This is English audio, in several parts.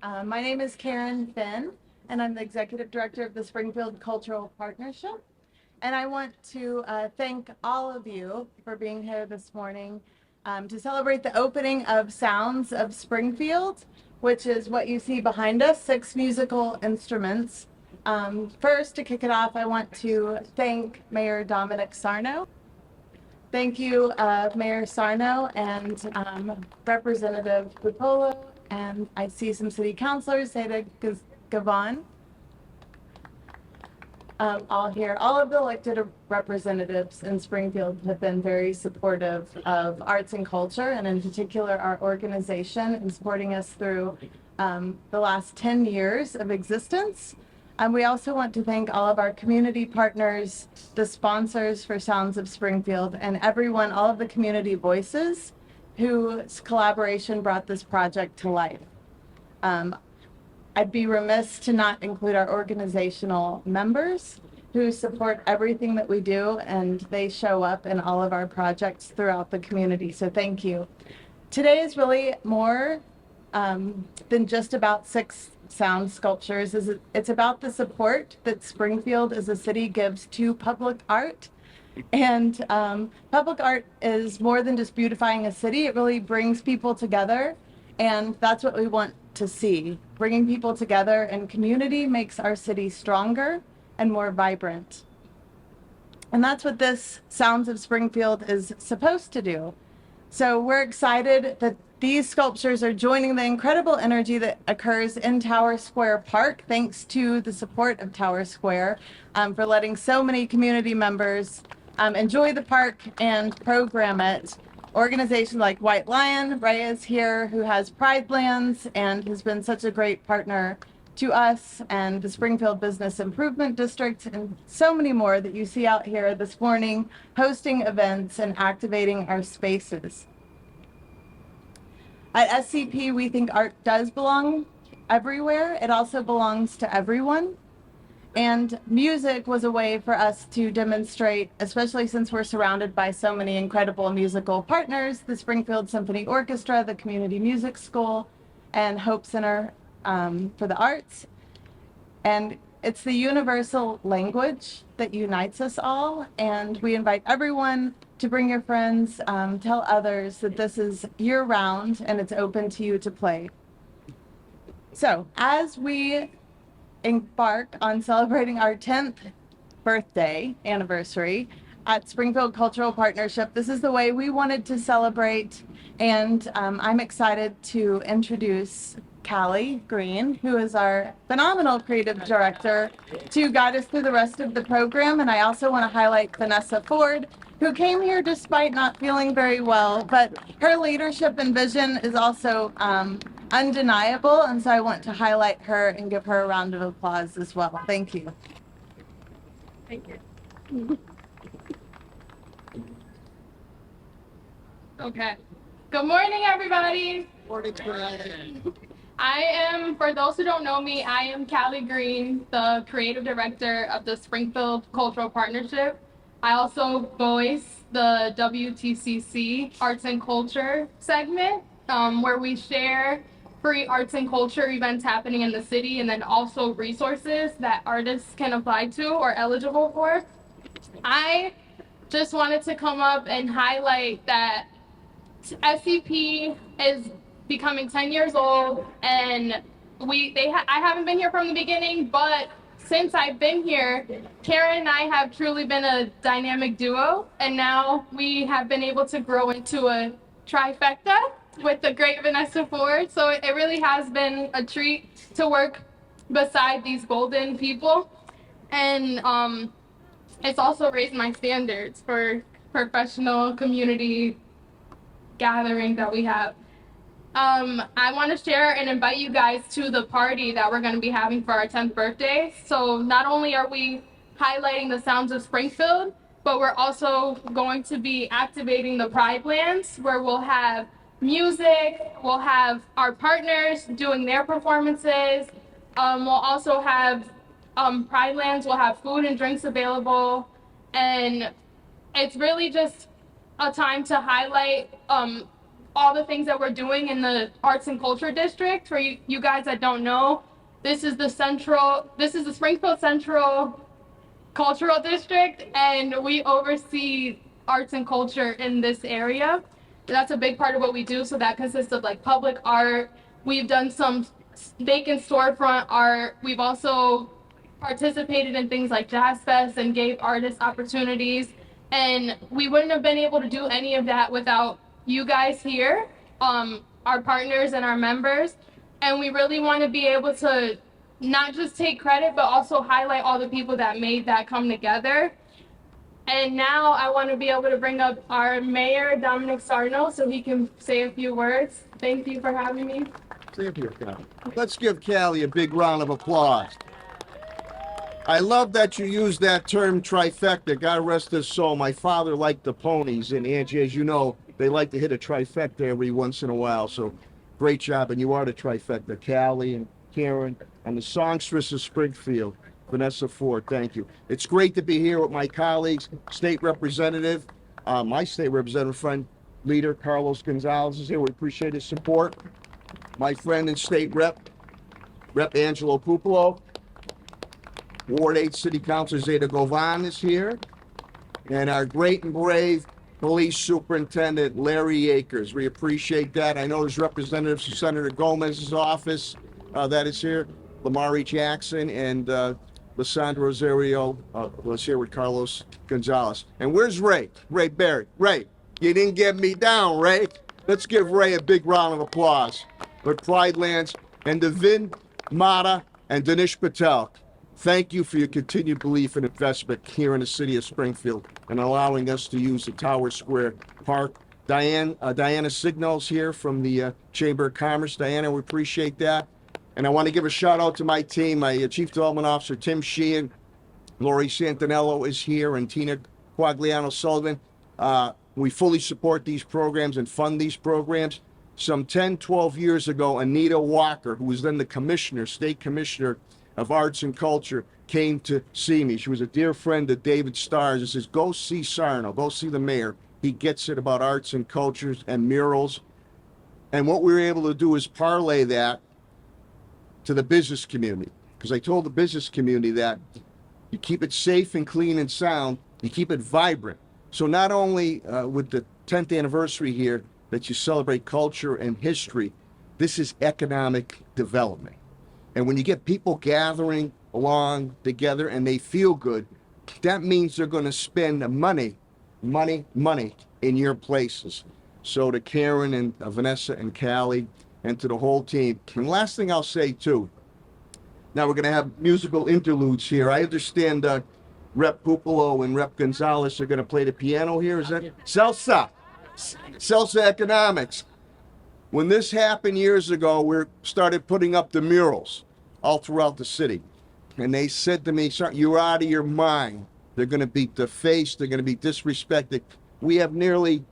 My name is Karen Finn, and I'm the Executive Director of the Springfield Cultural Partnership. And I want to thank all of you for being here this morning to celebrate the opening of Sounds of Springfield, which is what you see behind us, 6 musical instruments. First, to kick it off, I want to thank Mayor Dominic Sarno. Thank you, Mayor Sarno and Representative Bupolo, and I see some city councilors, Zeta Gavon, all here. All of the elected representatives in Springfield have been very supportive of arts and culture, and in particular our organization in supporting us through the last 10 years of existence. We also want to thank all of our community partners, the sponsors for Sounds of Springfield, and everyone, all of the community voices whose collaboration brought this project to life. I'd be remiss to not include our organizational members who support everything that we do, and they show up in all of our projects throughout the community, so thank you. Today is really more than just about 6 sound sculptures. It's about the support that Springfield as a city gives to public art. And public art is more than just beautifying a city. It really brings people together, and that's what we want to see. Bringing people together and community makes our city stronger and more vibrant. And that's what this Sounds of Springfield is supposed to do. So we're excited that these sculptures are joining the incredible energy that occurs in Tower Square Park, thanks to the support of Tower Square for letting so many community members enjoy the park and program it. Organizations like White Lion, Ray is here, who has Pride Lands and has been such a great partner to us, and the Springfield Business Improvement District, and so many more that you see out here this morning, hosting events and activating our spaces. At SCP, we think art does belong everywhere. It also belongs to everyone. And music was a way for us to demonstrate, especially since we're surrounded by so many incredible musical partners, the Springfield Symphony Orchestra, the Community Music School, and Hope Center for the Arts. And it's the universal language that unites us all, and we invite everyone to bring your friends, tell others that this is year-round and it's open to you to play. So as we embark on celebrating our 10th birthday anniversary at Springfield Cultural Partnership, this is the way we wanted to celebrate, and I'm excited to introduce Callie Green, who is our phenomenal creative director, to guide us through the rest of the program. And I also want to highlight Vanessa Ford, who came here despite not feeling very well, but her leadership and vision is also undeniable, and so I want to highlight her and give her a round of applause as well. Thank you. Thank you. Okay. Good morning, everybody. Morning. I am, for those who don't know me, I am Callie Green, the creative director of the Springfield Cultural Partnership. I also voice the WTCC Arts and Culture segment, where we share free arts and culture events happening in the city, and then also resources that artists can apply to or eligible for. I just wanted to come up and highlight that SCP is becoming 10 years old, and I haven't been here from the beginning, but since I've been here, Karen and I have truly been a dynamic duo, and now we have been able to grow into a trifecta with the great Vanessa Ford. So it really has been a treat to work beside these golden people, and it's also raised my standards for professional community gathering that we have. I want to share and invite you guys to the party that we're going to be having for our 10th birthday. So not only are we highlighting the Sounds of Springfield, but we're also going to be activating the Pride Lands, where we'll have music, we'll have our partners doing their performances. We'll also have Pride Lands, we'll have food and drinks available, and it's really just a time to highlight all the things that we're doing in the Arts and Culture District. For you guys that don't know, this is the Springfield Central Cultural District, and we oversee arts and culture in this area. That's a big part of what we do. So that consists of like public art. We've done some vacant storefront art. We've also participated in things like Jazz Fest and gave artists opportunities. And we wouldn't have been able to do any of that without you guys here, our partners and our members. And we really want to be able to not just take credit, but also highlight all the people that made that come together. And now I want to be able to bring up our mayor, Dominic Sarno, so he can say a few words. Thank you for having me. Thank you, Callie. Let's give Callie a big round of applause. I love that you use that term trifecta. God rest his soul. My father liked the ponies, and Angie, as you know, they like to hit a trifecta every once in a while. So great job, and you are the trifecta. Callie and Karen and the songstress of Springfield, Vanessa Ford, thank you. It's great to be here with my colleagues, state representative, my state representative friend, leader Carlos Gonzalez is here. We appreciate his support. My friend and state rep Angelo Pupolo. Ward 8 City Councilor Zeta Govan is here. And our great and brave Police Superintendent Larry Akers. We appreciate that. I know there's representatives from Senator Gomez's office that is here. Lamari Jackson and Lysandra Rosario was here with Carlos Gonzalez. And where's Ray? Ray Barrett. Ray, you didn't get me down, Ray. Let's give Ray a big round of applause. With Pride Lands and Devin Mata and Dinesh Patel. Thank you for your continued belief and investment here in the city of Springfield and allowing us to use the Tower Square Park. Diana Signals here from the Chamber of Commerce. Diana, we appreciate that. And I want to give a shout out to my team, my Chief Development Officer, Tim Sheehan. Lori Santinello is here, and Tina Quagliano Sullivan. We fully support these programs and fund these programs. Some 10, 12 years ago, Anita Walker, who was then the commissioner, state commissioner of Arts and Culture, came to see me. She was a dear friend of David Starr's and says, go see Sarno, go see the mayor. He gets it about arts and cultures and murals. And what we were able to do is parlay that to the business community. Because I told the business community that you keep it safe and clean and sound, you keep it vibrant. So not only with the 10th anniversary here that you celebrate culture and history, this is economic development. And when you get people gathering along together and they feel good, that means they're going to spend money in your places. So to Karen and Vanessa and Callie and to the whole team. And last thing I'll say too, now we're going to have musical interludes here. I understand Rep Pupolo and Rep Gonzalez are going to play the piano here. Is that salsa? Salsa economics. When this happened years ago, we started putting up the murals all throughout the city. And they said to me, you're out of your mind. They're going to be defaced. They're going to be disrespected. We have nearly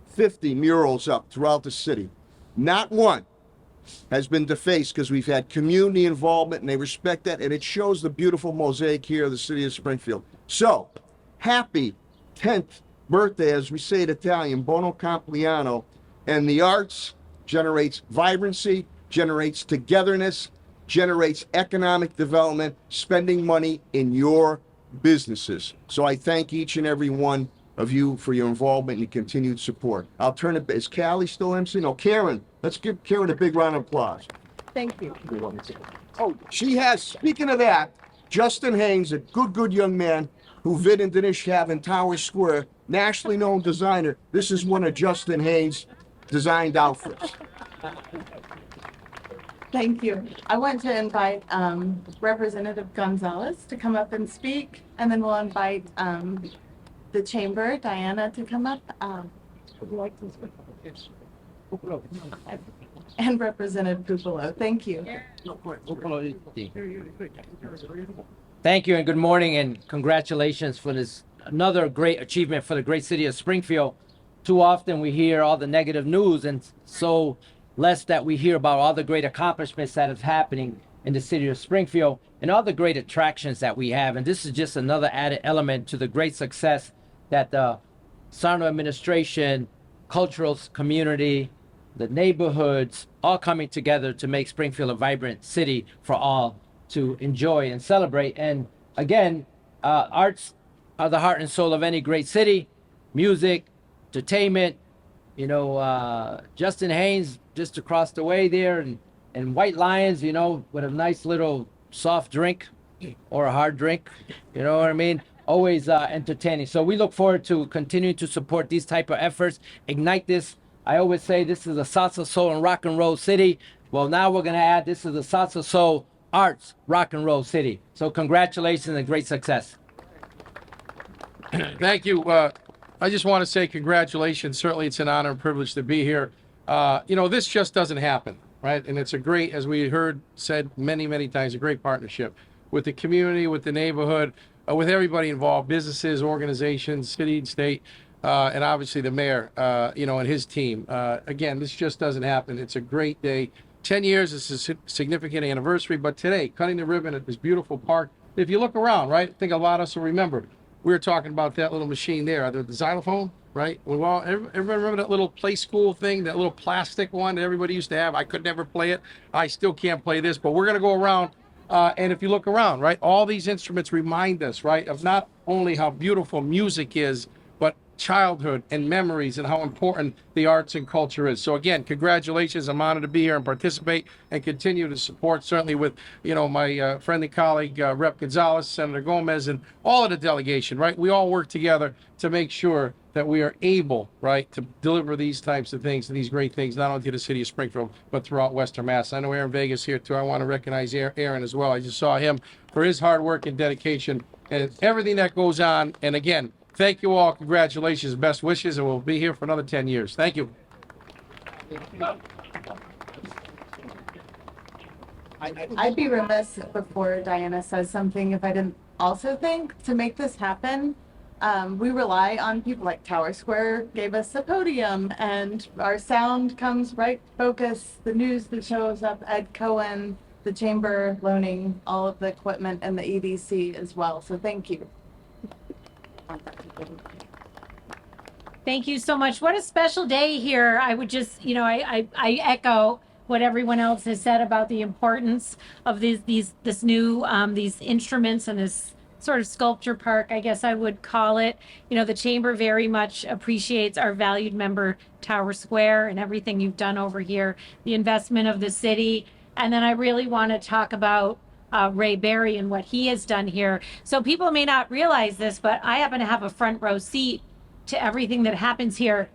50 murals up throughout the city. Not one has been defaced because we've had community involvement and they respect that. And it shows the beautiful mosaic here of the city of Springfield. So, happy 10th birthday, as we say in Italian, buono compleanno. And the arts generates vibrancy, generates togetherness, generates economic development, spending money in your businesses. So I thank each and every one of you for your involvement and your continued support. I'll turn it, is Callie still MC? No, Karen. Let's give Karen a big round of applause. Thank you. Oh, she has, speaking of that, Justin Haynes, a good young man who Vid and Dinesh have in Tower Square, nationally known designer. This is one of Justin Haynes' designed outfits. Thank you. I want to invite Representative Gonzalez to come up and speak, and then we'll invite the chamber, Diana, to come up. Would you like to speak? Yes. And Representative Pupolo. Thank you. Thank you and good morning and congratulations for this another great achievement for the great city of Springfield. Too often we hear all the negative news and so less that we hear about all the great accomplishments that is happening in the city of Springfield and all the great attractions that we have. And this is just another added element to the great success that the Sarno administration cultural community, the neighborhoods, all coming together to make Springfield a vibrant city for all to enjoy and celebrate. And again, arts are the heart and soul of any great city. Music, entertainment. You know, Justin Haynes just across the way there, and White Lions, you know, with a nice little soft drink or a hard drink. You know what I mean? Always entertaining. So we look forward to continuing to support these type of efforts, ignite this. I always say this is a salsa, soul, and rock and roll city. Well, now we're going to add this is a salsa, soul, arts, rock and roll city. So congratulations and great success. Thank you. I just want to say congratulations. Certainly, it's an honor and privilege to be here. You know, this just doesn't happen, right? And it's a great, as we heard said many, many times, a great partnership with the community, with the neighborhood, with everybody involved, businesses, organizations, city and state, and obviously the mayor, you know, and his team. Again, this just doesn't happen. It's a great day. 10 years is a significant anniversary, but today, cutting the ribbon at this beautiful park. If you look around, right, I think a lot of us will remember. We were talking about that little machine there, the xylophone, right? Well, everybody remember that little play school thing, that little plastic one that everybody used to have? I could never play it. I still can't play this, but we're going to go around. And if you look around, right, all these instruments remind us, right, of not only how beautiful music is, but childhood and memories and how important the arts and culture is. So again, congratulations. I'm honored to be here and participate and continue to support, certainly with, you know, my friendly colleague, Rep. Gonzalez, Senator Gomez, and all of the delegation, right? We all work together to make sure that we are able, right, to deliver these types of things and these great things, not only to the city of Springfield, but throughout Western Mass. I know Aaron Vega's here too. I want to recognize Aaron as well. I just saw him for his hard work and dedication and everything that goes on. And again, thank you all. Congratulations, best wishes, and we'll be here for another 10 years. Thank you. I'd be remiss before Diana says something if I didn't also think to make this happen. We rely on people like Tower Square gave us a podium, and our sound comes right focus, the news that shows up, Ed Cohen, the chamber loaning all of the equipment and the EDC as well. So thank you. Thank you so much. What a special day here. I would just, you know, I echo what everyone else has said about the importance of these new these instruments and this sort of sculpture park, I guess I would call it. You know, the chamber very much appreciates our valued member Tower Square and everything you've done over here, the investment of the city. And then I really want to talk about Ray Berry and what he has done here. So people may not realize this, but I happen to have a front row seat to everything that happens here.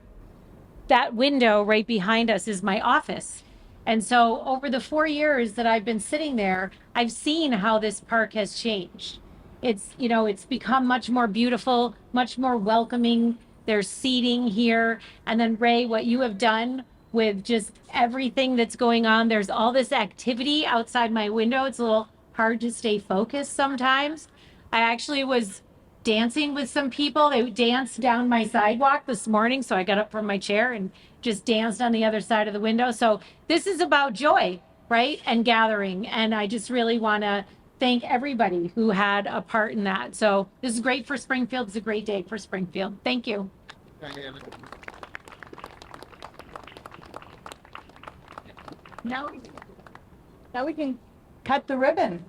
That window right behind us is my office. And so over the 4 years that I've been sitting there, I've seen how this park has changed. It's, you know, it's become much more beautiful, much more welcoming. There's seating here. And then Ray, what you have done with just everything that's going on, there's all this activity outside my window. It's a little hard to stay focused sometimes. I actually was dancing with some people. They danced down my sidewalk this morning. So I got up from my chair and just danced on the other side of the window. So this is about joy, right? And gathering. And I just really want to thank everybody who had a part in that. So this is great for Springfield. It's a great day for Springfield. Thank you. Now we can cut the ribbon.